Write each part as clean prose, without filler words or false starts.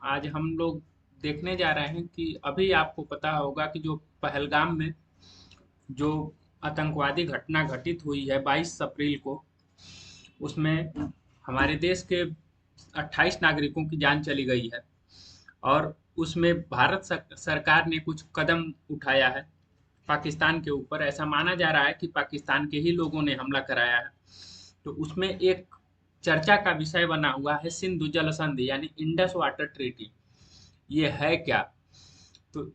आज हम लोग देखने जा रहे हैं कि अभी आपको पता होगा कि जो पहलगाम में जो आतंकवादी घटना घटित हुई है 22 अप्रैल को, उसमें हमारे देश के 28 नागरिकों की जान चली गई है। और उसमें भारत सरकार ने कुछ कदम उठाया है पाकिस्तान के ऊपर। ऐसा माना जा रहा है कि पाकिस्तान के ही लोगों ने हमला कराया है। तो उसमें एक चर्चा का विषय बना हुआ है सिंधु जल संधि यानी इंडस वाटर ट्रीटी। ये है क्या? तो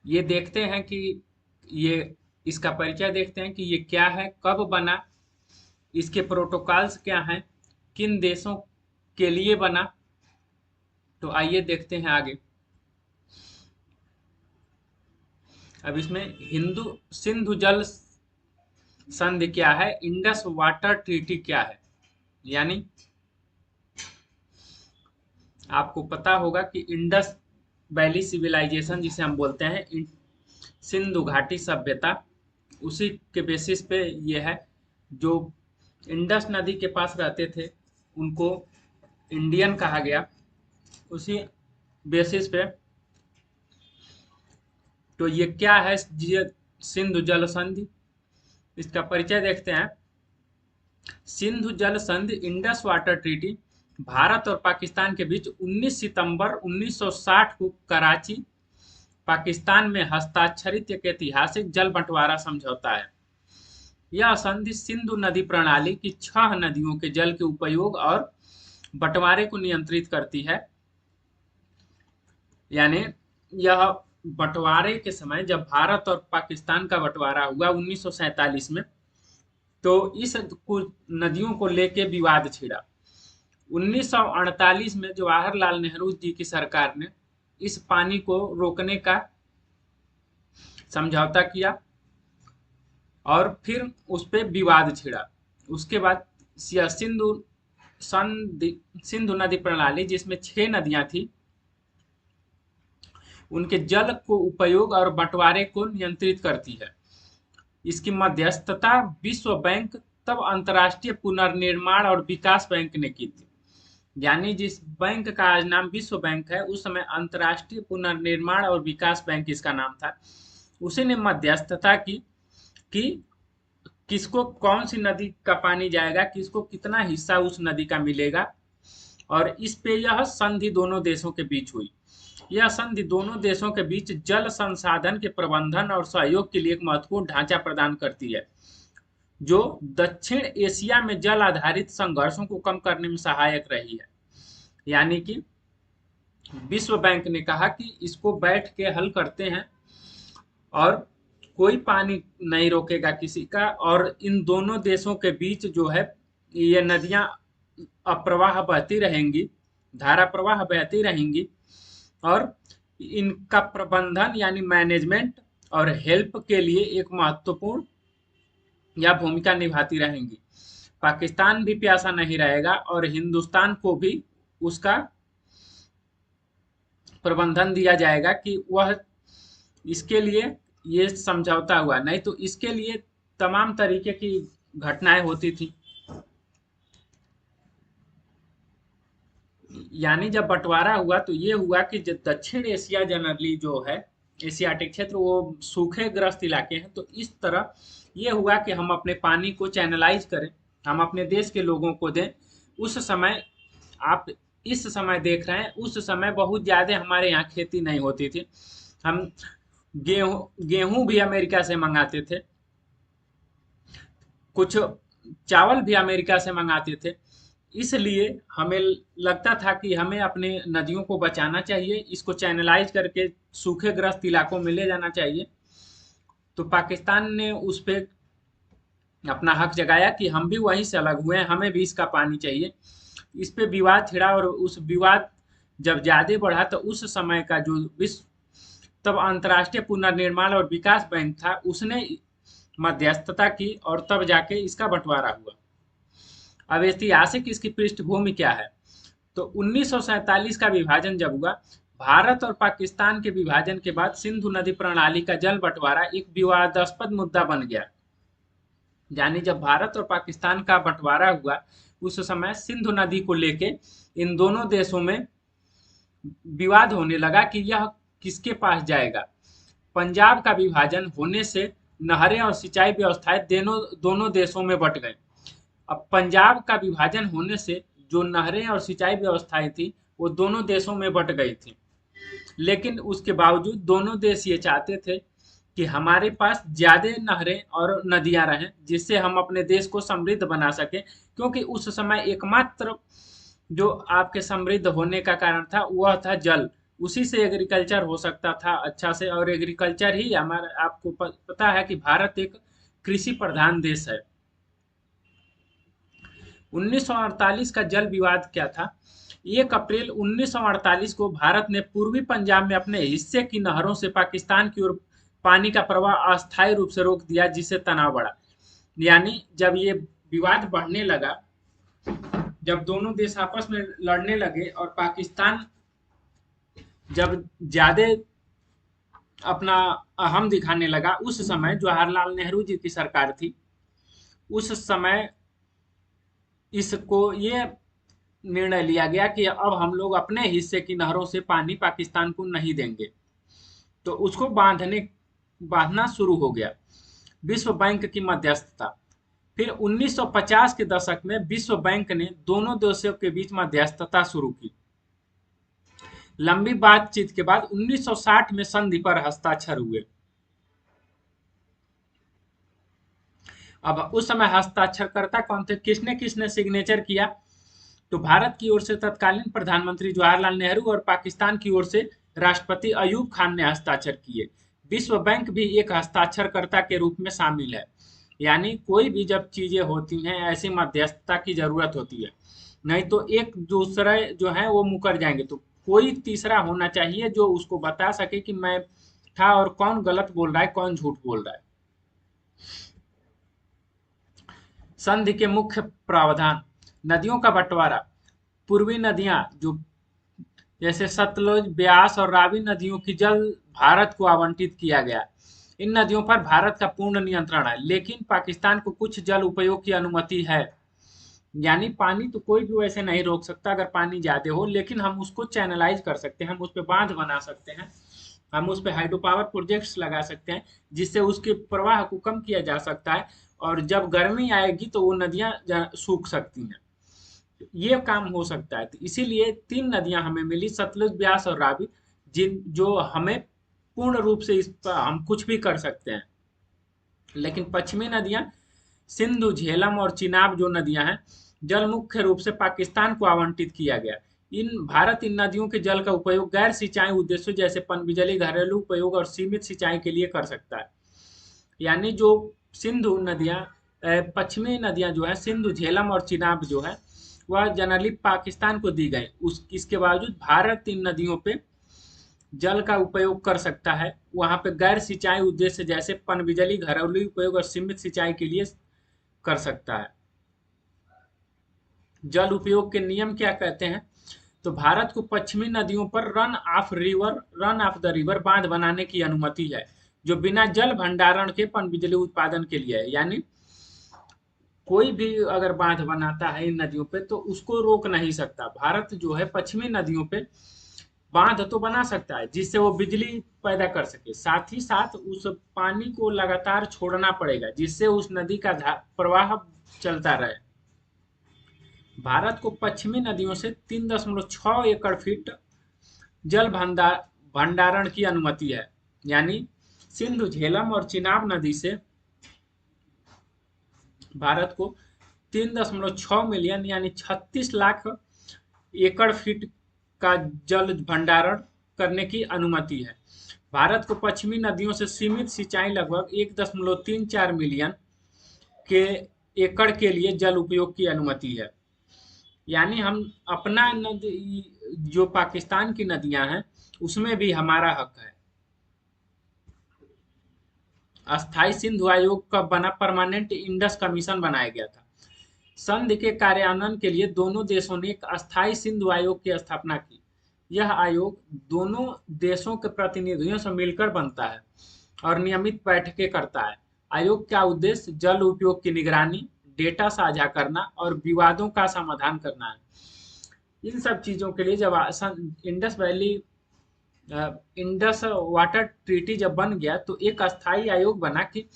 ये देखते हैं कि ये इसका परिचय देखते हैं कि ये क्या है, कब बना, इसके प्रोटोकॉल्स क्या हैं, किन देशों के लिए बना। तो आइए देखते हैं आगे। अब इसमें हिंदू सिंधु जल संधि क्या है, इंडस वाटर ट्रीटी क्या है। यानी आपको पता होगा कि इंडस वैली सिविलाइजेशन जिसे हम बोलते हैं, सिंधु घाटी सभ्यता, उसी के बेसिस पे ये है। जो इंडस नदी के पास रहते थे उनको इंडियन कहा गया, उसी बेसिस पे। तो ये क्या है सिंधु जल संधि, इसका परिचय देखते हैं। सिंधु जल संधि इंडस वाटर ट्रीटी भारत और पाकिस्तान के बीच 19 सितंबर 1960 को कराची, पाकिस्तान में हस्ताक्षरित एक ऐतिहासिक जल बंटवारा समझौता है। यह संधि सिंधु नदी प्रणाली की 6 नदियों के जल के उपयोग और बंटवारे को नियंत्रित करती है। यानी यह बंटवारे के समय, जब भारत और पाकिस्तान का बंटवारा हुआ 1947 में, तो इस कुछ नदियों को लेके विवाद छिड़ा। 1948 में जवाहरलाल नेहरू जी की सरकार ने इस पानी को रोकने का समझौता किया और फिर उस पर विवाद छिड़ा। उसके बाद सिंधु सिंधु नदी प्रणाली, जिसमें 6 नदियां थी, उनके जल को उपयोग और बंटवारे को नियंत्रित करती है। इसकी मध्यस्थता विश्व बैंक, तब अंतर्राष्ट्रीय पुनर्निर्माण और विकास बैंक ने की थी। यानी जिस बैंक का आज नाम विश्व बैंक है, उस समय अंतर्राष्ट्रीय पुनर्निर्माण और विकास बैंक इसका नाम था। उसी ने मध्यस्थता की कि किसको कौन सी नदी का पानी जाएगा, किसको कितना हिस्सा उस नदी का मिलेगा। और इस पे यह संधि दोनों देशों के बीच हुई। यह संधि दोनों देशों के बीच जल संसाधन के प्रबंधन और सहयोग के लिए एक महत्वपूर्ण ढांचा प्रदान करती है, जो दक्षिण एशिया में जल आधारित संघर्षों को कम करने में सहायक रही है। यानी कि विश्व बैंक ने कहा कि इसको बैठ के हल करते हैं और कोई पानी नहीं रोकेगा किसी का। और इन दोनों देशों के बीच जो है, ये नदियां अप्रवाह बहती रहेंगी, धारा प्रवाह बहती रहेंगी, और इनका प्रबंधन यानी मैनेजमेंट और हेल्प के लिए एक महत्वपूर्ण या भूमिका निभाती रहेंगी। पाकिस्तान भी प्यासा नहीं रहेगा और हिंदुस्तान को भी उसका प्रबंधन दिया जाएगा कि वह इसके लिए ये समझौता हुआ, नहीं तो इसके लिए तमाम तरीके की घटनाएं होती थी। यानी जब बंटवारा हुआ तो ये हुआ कि दक्षिण एशिया जनरली जो है, एशियाटिक क्षेत्र, वो सूखे ग्रस्त इलाके हैं। तो इस तरह ये हुआ कि हम अपने पानी को चैनलाइज करें, हम अपने देश के लोगों को दें। उस समय आप इस समय देख रहे हैं, उस समय बहुत ज्यादा हमारे यहाँ खेती नहीं होती थी। हम गेहूं भी अमेरिका से मंगाते थे, कुछ चावल भी अमेरिका से मंगाते थे। इसलिए हमें लगता था कि हमें अपने नदियों को बचाना चाहिए, इसको चैनलाइज करके सूखे ग्रस्त इलाकों में ले जाना चाहिए। तो पाकिस्तान ने उस पर अपना हक जगाया कि हम भी वहीं से अलग हुए हैं, हमें भी इसका पानी चाहिए। इस पे विवाद छिड़ा और उस विवाद जब ज्यादा बढ़ा तो उस समय का जो विश्व, तब अंतर्राष्ट्रीय पुनर्निर्माण और विकास बैंक था, उसने मध्यस्थता की और तब जाके इसका बंटवारा हुआ। अब ऐतिहासिक इसकी पृष्ठभूमि क्या है? तो 1947 का विभाजन जब हुआ, भारत और पाकिस्तान के विभाजन के बाद सिंधु नदी प्रणाली का जल बंटवारा एक विवादास्पद मुद्दा बन गया। यानी जब भारत और पाकिस्तान का बंटवारा हुआ, उस समय सिंधु नदी को लेके इन दोनों देशों में विवाद होने लगा कि यह किसके पास जाएगा। पंजाब का विभाजन होने से नहरें और सिंचाई व्यवस्थाएं दोनों दोनों देशों में बट गई। अब पंजाब का विभाजन होने से जो नहरें और सिंचाई व्यवस्थाएं थी वो दोनों देशों में बट गई थी। लेकिन उसके बावजूद दोनों देश ये चाहते थे कि हमारे पास ज्यादा नहरें और नदियां रहें जिससे हम अपने देश को समृद्ध बना सकें, क्योंकि उस समय एकमात्र जो आपके समृद्ध होने का कारण था वह था जल। उसी से एग्रीकल्चर हो सकता था अच्छा से, और एग्रीकल्चर ही हमारा, आपको पता है कि भारत एक कृषि प्रधान देश है। 1948 का जल विवाद क्या था? 1 अप्रैल 1948 को भारत ने पूर्वी पंजाब में अपने हिस्से की नहरों से पाकिस्तान की ओर पानी का प्रवाह अस्थायी रूप से रोक दिया, जिससे तनाव बढ़ा। यानी जब ये विवाद बढ़ने लगा, जब दोनों देश आपस में लड़ने लगे और पाकिस्तान जब ज्यादा अपना अहम दिखाने लगा, उस समय जवाहरलाल नेहरू जी की सरकार थी। उस समय इसको ये निर्णय लिया गया कि अब हम लोग अपने हिस्से की नहरों से पानी पाकिस्तान को नहीं देंगे, तो उसको बांधना शुरू हो गया विश्व बैंक की मध्यस्थता। फिर 1950 के दशक में विश्व बैंक ने दोनों देशों के बीच मध्यस्थता शुरू की। लंबी बातचीत के बाद 1960 में संधि पर हस्ताक्षर हुए। अब उस समय हस्ताक्षरकर्ता कौन थे, किसने किसने सिग्नेचर किया? तो भारत की ओर से तत्कालीन प्रधानमंत्री जवाहरलाल नेहरू और पाकिस्तान की ओर से राष्ट्रपति अयूब खान ने हस्ताक्षर किए। विश्व बैंक भी एक हस्ताक्षरकर्ता के रूप में शामिल है। यानी कोई भी जब चीजें होती हैं ऐसी मध्यस्थता की जरूरत होती है, नहीं तो एक दूसरे जो है वो मुकर जाएंगे। तो कोई तीसरा होना चाहिए जो उसको बता सके कि मैं था और कौन गलत बोल रहा है, कौन झूठ बोल रहा है। संधि के मुख्य प्रावधान: नदियों का बंटवारा। पूर्वी नदियां जो जैसे सतलुज, ब्यास और रावी नदियों की जल भारत को आवंटित किया गया। इन नदियों पर भारत का पूर्ण नियंत्रण है, लेकिन पाकिस्तान को कुछ जल उपयोग की अनुमति है। यानी पानी तो कोई भी वैसे नहीं रोक सकता अगर पानी ज्यादा हो, लेकिन हम उसको चैनलाइज कर सकते हैं, हम उस पर बांध बना सकते हैं, हम उस पर हाइड्रो पावर प्रोजेक्ट्स लगा सकते हैं जिससे उसके प्रवाह को कम किया जा सकता है। और जब गर्मी आएगी तो वो नदियां सूख सकती हैं, ये काम हो सकता है। तो इसीलिए 3 नदियां हमें मिली, सतलुज, ब्यास और रावी, जिन जो हमें पूर्ण रूप से इस पर हम कुछ भी कर सकते हैं। लेकिन पश्चिमी नदियां सिंधु, झेलम और चिनाब जो नदियां हैं, जल मुख्य रूप से पाकिस्तान को आवंटित किया गया। इन नदियों के जल का उपयोग गैर सिंचाई उद्देश्यों जैसे पनबिजली, घरेलू उपयोग और सीमित सिंचाई के लिए कर सकता है। यानी जो सिंधु नदियां, पश्चिमी नदियां जो है सिंधु, झेलम और चिनाब जो है वह जनरली पाकिस्तान को दी गई। उस इसके बावजूद भारत इन नदियों पे जल का उपयोग कर सकता है, वहां पे गैर सिंचाई उद्देश्य जैसे पनबिजली, घरेलू उपयोग और सीमित सिंचाई के लिए कर सकता है। जल उपयोग के नियम क्या कहते हैं? तो भारत को पश्चिमी नदियों पर रन ऑफ द रिवर बांध बनाने की अनुमति है, जो बिना जल भंडारण के पनबिजली उत्पादन के लिए है। यानी कोई भी अगर बांध बनाता है इन नदियों पे तो उसको रोक नहीं सकता। भारत जो है पश्चिमी नदियों पे बांध तो बना सकता है जिससे वो बिजली पैदा कर सके, साथ ही साथ उस पानी को लगातार छोड़ना पड़ेगा जिससे उस नदी का प्रवाह चलता रहे। भारत को पश्चिमी नदियों से 3.6 एकड़ फीट जल भंडारण की अनुमति है। यानी सिंधु, झेलम और चिनाब नदी से भारत को 3.6 मिलियन यानी 36 लाख एकड़ फीट का जल भंडारण करने की अनुमति है। भारत को पश्चिमी नदियों से सीमित सिंचाई लगभग 1.34 मिलियन के एकड़ के लिए जल उपयोग की अनुमति है। यानी हम अपना नदी, जो पाकिस्तान की नदियां हैं उसमें भी हमारा हक है। अस्थाई सिंधु आयोग का बना, परमानेंट इंडस कमीशन बनाया गया था। संधि के कार्यान्वयन के लिए दोनों देशों ने एक अस्थाई सिंधु आयोग की स्थापना की। यह आयोग दोनों देशों के प्रतिनिधियों से मिलकर बनता है और नियमित बैठकें करता है। आयोग का उद्देश्य जल उपयोग की निगरानी, डेटा साझा करना और विवादों का समाधान करना है। इन सब चीज़ों के लिए जब Indus valley Indus water treaty जब बन गया तो एक अस्थाई आयोग बना कि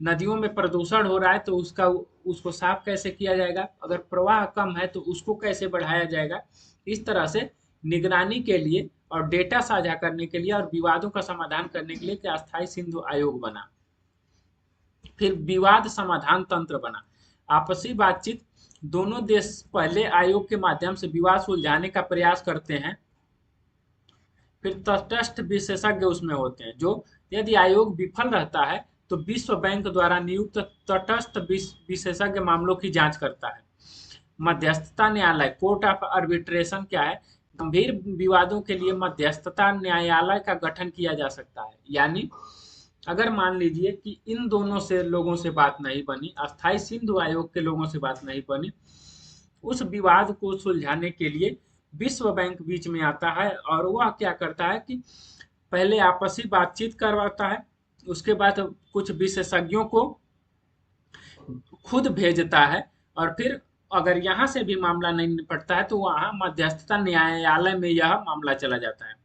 नदियों में प्रदूषण हो रहा है तो उसको साफ कैसे किया जाएगा, अगर प्रवाह कम है तो उसको कैसे बढ़ाया जाएगा। इस तरह से निगरानी के लिए और डेटा साझा करने के लिए और विवादों का समाधान करने के लिए एक अस्थाई सिंधु आयोग बना। फिर विवाद समाधान तंत्र बना। आपसी बातचीत, दोनों देश पहले आयोग के माध्यम से विवाद सुलझाने का प्रयास करते हैं, फिर तटस्थ विशेषज्ञ उसमें होते हैं, जो यदि आयोग विफल रहता है तो विश्व बैंक द्वारा नियुक्त तटस्थ विशेषज्ञ मामलों की जांच करता है। मध्यस्थता न्यायालय, कोर्ट ऑफ आर्बिट्रेशन क्या है? गंभीर विवादों के लिए मध्यस्थता न्यायालय का गठन किया जा सकता है। यानी अगर मान लीजिए कि इन दोनों से लोगों से बात नहीं बनी, अस्थाई सिंधु आयोग के लोगों से बात नहीं बनी, उस विवाद को सुलझाने के लिए विश्व बैंक बीच में आता है और वह क्या करता है कि पहले आपसी बातचीत करवाता है, उसके बाद कुछ विशेषज्ञों को खुद भेजता है, और फिर अगर यहाँ से भी मामला नहीं निपटता है तो वहाँ मध्यस्थता न्यायालय में यह मामला चला जाता है।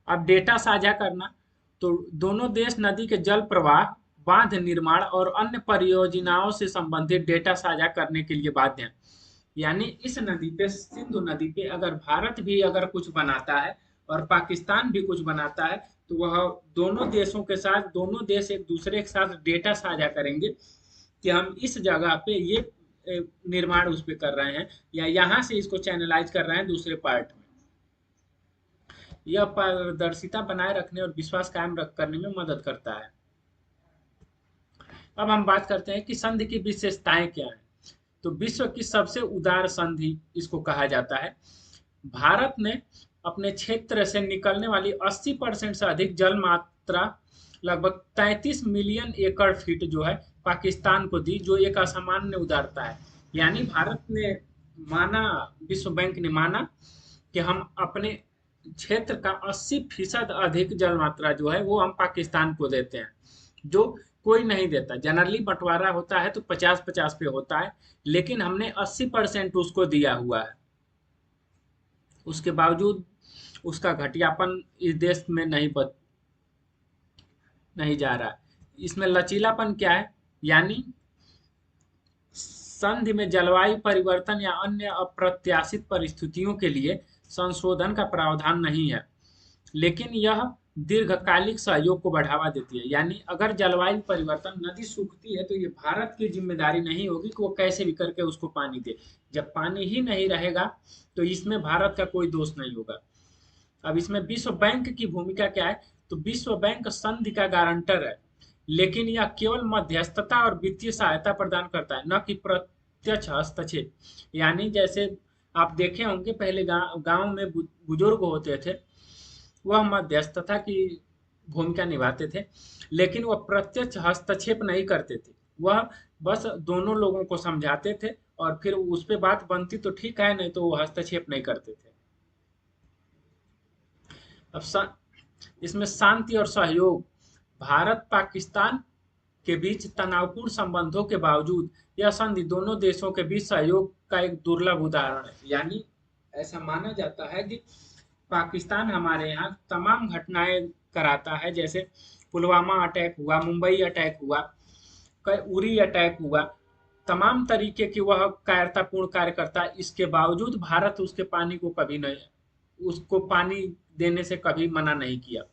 अब डेटा साझा करना, तो दोनों देश नदी के जल प्रवाह, बांध निर्माण और अन्य परियोजनाओं से संबंधित डेटा साझा करने के लिए बाध्य हैं। यानी इस नदी पे, सिंधु नदी पे अगर भारत भी अगर कुछ बनाता है और पाकिस्तान भी कुछ बनाता है तो वह दोनों देशों के साथ, दोनों देश एक दूसरे के साथ डेटा साझा करेंगे कि हम इस जगह पे ये निर्माण उस पे कर रहे हैं या यहाँ से इसको चैनलाइज कर रहे हैं दूसरे पार्ट में। यह पारदर्शिता बनाए रखने और विश्वास कायम करने में मदद करता है। अब हम बात करते हैं कि संधि की विशेषताएं क्या हैं। तो विश्व की सबसे उदार संधि इसको कहा जाता है। भारत ने अपने क्षेत्र से निकलने वाली 80% से अधिक जल मात्रा, लगभग 33 मिलियन एकड़ फीट जो है पाकिस्तान को दी, जो एक असामान्य उदारता है। यानी भारत ने माना, विश्व बैंक ने माना कि हम अपने क्षेत्र का 80% अधिक जल मात्रा जो है वो हम पाकिस्तान को देते हैं, जो कोई नहीं देता। जनरली बंटवारा होता है तो 50-50 पे होता है, लेकिन हमने 80% उसको दिया हुआ है। उसके बावजूद उसका घटियापन इस देश में नहीं जा रहा। इसमें लचीलापन क्या है? यानी संधि में जलवायु परिवर्तन या अन्य अप्रत्याशित परिस्थितियों के लिए संशोधन का प्रावधान नहीं है, लेकिन यह दीर्घकालिक सहयोग को बढ़ावा देती है। यानी अगर जलवायु परिवर्तन, नदी सूखती है तो ये भारत की जिम्मेदारी नहीं होगी कि वो कैसे भी करके उसको पानी दे। जब पानी ही नहीं रहेगा तो इसमें भारत का कोई दोष नहीं होगा। अब इसमें विश्व बैंक की भूमिका क्या है? तो विश्व बैंक संधि का गारंटर है, लेकिन यह केवल मध्यस्थता और वित्तीय सहायता प्रदान करता है, न कि प्रत्यक्ष हस्तक्षेप। यानी जैसे आप देखे होंगे पहले गांव में बुजुर्ग होते थे, वह मध्यस्थता की भूमिका निभाते थे, लेकिन वह प्रत्यक्ष हस्तक्षेप नहीं करते थे। वह बस दोनों लोगों को समझाते थे और फिर उस पर बात बनती तो ठीक है, नहीं तो वो हस्तक्षेप नहीं करते थे। अब इसमें शांति और सहयोग, भारत पाकिस्तान के बीच तनावपूर्ण संबंधों के बावजूद यह संधि दोनों देशों के बीच सहयोग का एक दुर्लभ उदाहरण है। यानी ऐसा माना जाता है कि पाकिस्तान हमारे यहाँ तमाम घटनाएं कराता है, जैसे पुलवामा अटैक हुआ, मुंबई अटैक हुआ, उरी अटैक हुआ, तमाम तरीके की वह कायरतापूर्ण कार्य करता है। इसके बावजूद भारत उसके पानी को कभी नहीं, उसको पानी देने से कभी मना नहीं किया।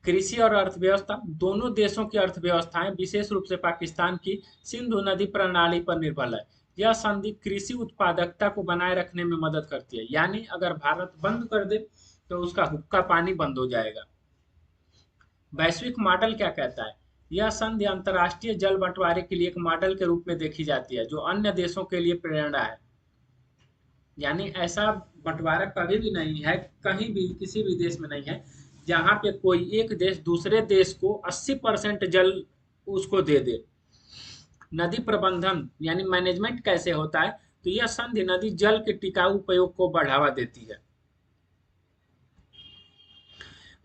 कृषि और अर्थव्यवस्था, दोनों देशों की अर्थव्यवस्थाएं विशेष रूप से पाकिस्तान की सिंधु नदी प्रणाली पर निर्भर है। यह संधि कृषि उत्पादकता को बनाए रखने में मदद करती है। यानी अगर भारत बंद कर दे तो उसका हुक्का पानी बंद हो जाएगा। वैश्विक मॉडल क्या कहता है? यह संधि अंतर्राष्ट्रीय जल बंटवारे के लिए एक मॉडल के रूप में देखी जाती है, जो अन्य देशों के लिए प्रेरणा है। यानी ऐसा बंटवारा कभी भी नहीं है, कहीं भी किसी भी देश में नहीं है, जहां पे कोई एक देश दूसरे देश को 80% जल उसको दे दे। नदी प्रबंधन यानी मैनेजमेंट कैसे होता है? तो यह संधि नदी जल के टिकाऊ उपयोग को बढ़ावा देती है।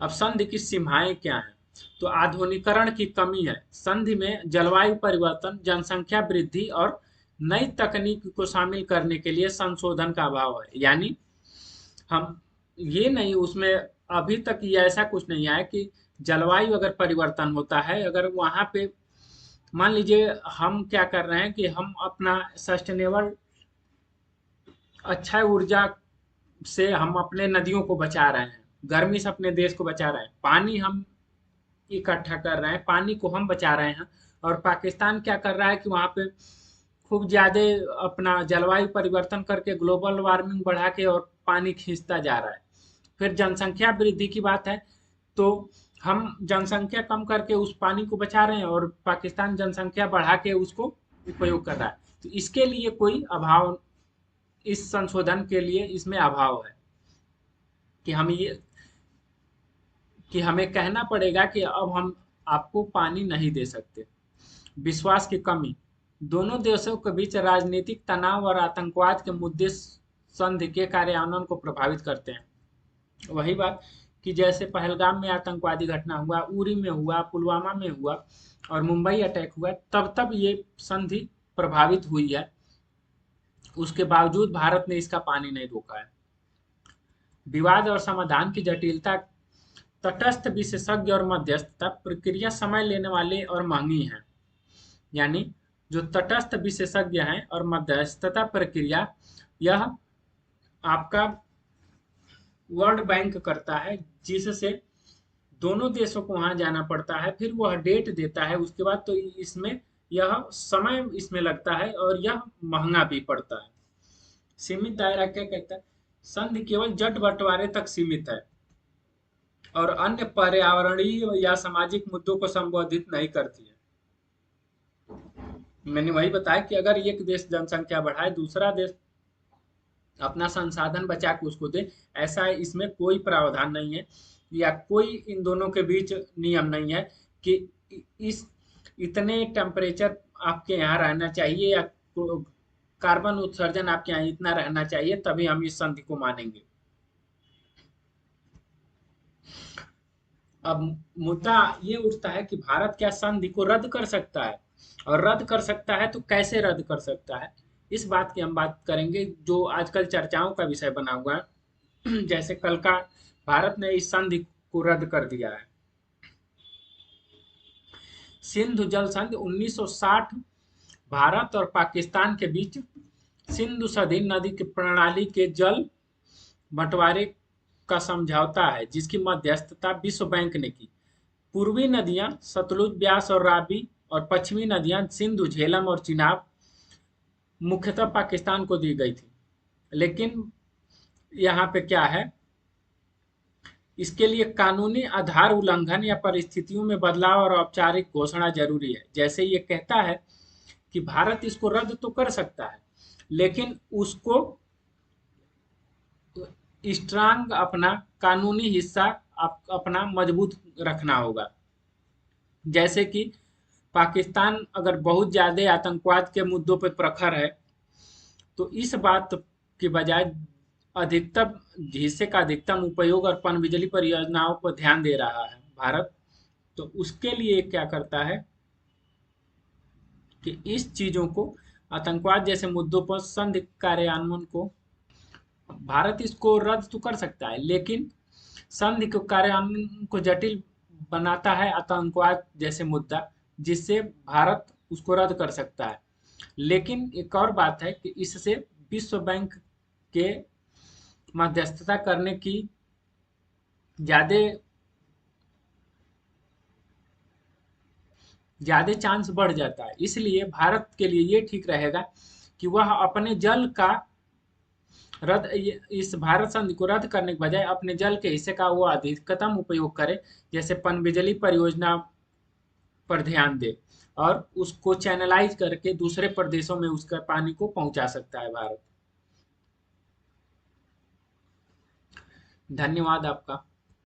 अब संधि की सीमाएं क्या हैं? तो आधुनिकीकरण की कमी है। संधि में जलवायु परिवर्तन, जनसंख्या वृद्धि और नई तकनीक को शामिल करने के लिए संशोधन का अभाव है। यानी हम ये नहीं उसमें अभी तक ये ऐसा कुछ नहीं आया कि जलवायु अगर परिवर्तन होता है, अगर वहाँ पे मान लीजिए हम क्या कर रहे हैं कि हम अपना सस्टेनेबल अच्छा ऊर्जा से हम अपने नदियों को बचा रहे हैं, गर्मी से अपने देश को बचा रहे हैं, पानी हम इकट्ठा कर रहे हैं, पानी को हम बचा रहे हैं। और पाकिस्तान क्या कर रहा है कि वहाँ पे खूब ज्यादा अपना जलवायु परिवर्तन करके ग्लोबल वार्मिंग बढ़ा के और पानी खींचता जा रहा है। फिर जनसंख्या वृद्धि की बात है, तो हम जनसंख्या कम करके उस पानी को बचा रहे हैं और पाकिस्तान जनसंख्या बढ़ा के उसको उपयोग कर रहा है। तो इसके लिए कोई अभाव, इस संशोधन के लिए इसमें अभाव है कि हम ये कि हमें कहना पड़ेगा कि अब हम आपको पानी नहीं दे सकते। विश्वास की कमी, दोनों देशों के बीच राजनीतिक तनाव और आतंकवाद के मुद्दे संधि के कार्यान्वयन को प्रभावित करते हैं। वही बात कि जैसे पहलगाम में आतंकवादी घटना हुआ, उरी में हुआ, पुलवामा में हुआ और मुंबई अटैक हुआ, तब तब ये संधि प्रभावित हुई है। उसके बावजूद भारत ने इसका पानी नहीं रोका है। विवाद और समाधान की जटिलता, तटस्थ विशेषज्ञ और मध्यस्थता प्रक्रिया समय लेने वाले और महंगी है। यानी जो तटस्थ विशेषज्ञ हैं और मध्यस्थता प्रक्रिया, यह आपका वर्ल्ड बैंक करता है, जिससे दोनों देशों को वहां जाना पड़ता है, फिर वह डेट देता है, उसके बाद तो इसमें यह समय इसमें लगता है और यह महंगा भी पड़ता है। सीमित दायरा क्या कहता है? संधि केवल जट बंटवारे तक सीमित है और अन्य पर्यावरणीय या सामाजिक मुद्दों को संबोधित नहीं करती है। मैंने वही बताया कि अगर एक देश जनसंख्या बढ़ाए, दूसरा देश अपना संसाधन बचा के उसको दे, ऐसा इसमें कोई प्रावधान नहीं है या कोई इन दोनों के बीच नियम नहीं है कि इस इतने टेम्परेचर आपके यहाँ रहना चाहिए या कार्बन उत्सर्जन आपके यहाँ इतना रहना चाहिए तभी हम इस संधि को मानेंगे। अब मुद्दा ये उठता है कि भारत क्या संधि को रद्द कर सकता है, और रद्द कर सकता है तो कैसे रद्द कर सकता है, इस बात की हम बात करेंगे जो आजकल चर्चाओं का विषय बना हुआ है। जैसे कल का भारत ने इस संधि को रद्द कर दिया है। सिंधु जल संधि 1960 भारत और पाकिस्तान के बीच सिंधु सदी नदी की प्रणाली के जल बंटवारे का समझौता है, जिसकी मध्यस्थता विश्व बैंक ने की। पूर्वी नदियां सतलुज, ब्यास और रावी और पश्चिमी नदियां सिंधु, झेलम और चिनाब मुख्यतः पाकिस्तान को दी गई थी। लेकिन यहाँ पे क्या है, इसके लिए कानूनी आधार उल्लंघन या परिस्थितियों में बदलाव और औपचारिक घोषणा जरूरी है। जैसे ये कहता है कि भारत इसको रद्द तो कर सकता है, लेकिन उसको स्ट्रांग अपना कानूनी हिस्सा अपना मजबूत रखना होगा। जैसे कि पाकिस्तान अगर बहुत ज्यादा आतंकवाद के मुद्दों पर प्रखर है, तो इस बात के बजाय अधिकतम हिस्से का अधिकतम उपयोग और पनबिजली परियोजनाओं पर ध्यान दे रहा है भारत, तो उसके लिए क्या करता है कि इस चीजों को, आतंकवाद जैसे मुद्दों पर संधि कार्यान्वयन को, भारत इसको रद्द तो कर सकता है, लेकिन संधि के कार्यान्वयन को जटिल बनाता है आतंकवाद जैसे मुद्दा, जिससे भारत उसको रद्द कर सकता है। लेकिन एक और बात है कि इससे विश्व बैंक के मध्यस्थता करने की ज्यादा ज्यादा चांस बढ़ जाता है। इसलिए भारत के लिए ये ठीक रहेगा कि वह अपने जल का रद्द, इस भारत संधि को रद्द करने के बजाय अपने जल के हिस्से का वो अधिकतम उपयोग करे, जैसे पनबिजली परियोजना पर ध्यान दे और उसको चैनलाइज करके दूसरे प्रदेशों में उसका पानी को पहुंचा सकता है भारत। धन्यवाद आपका।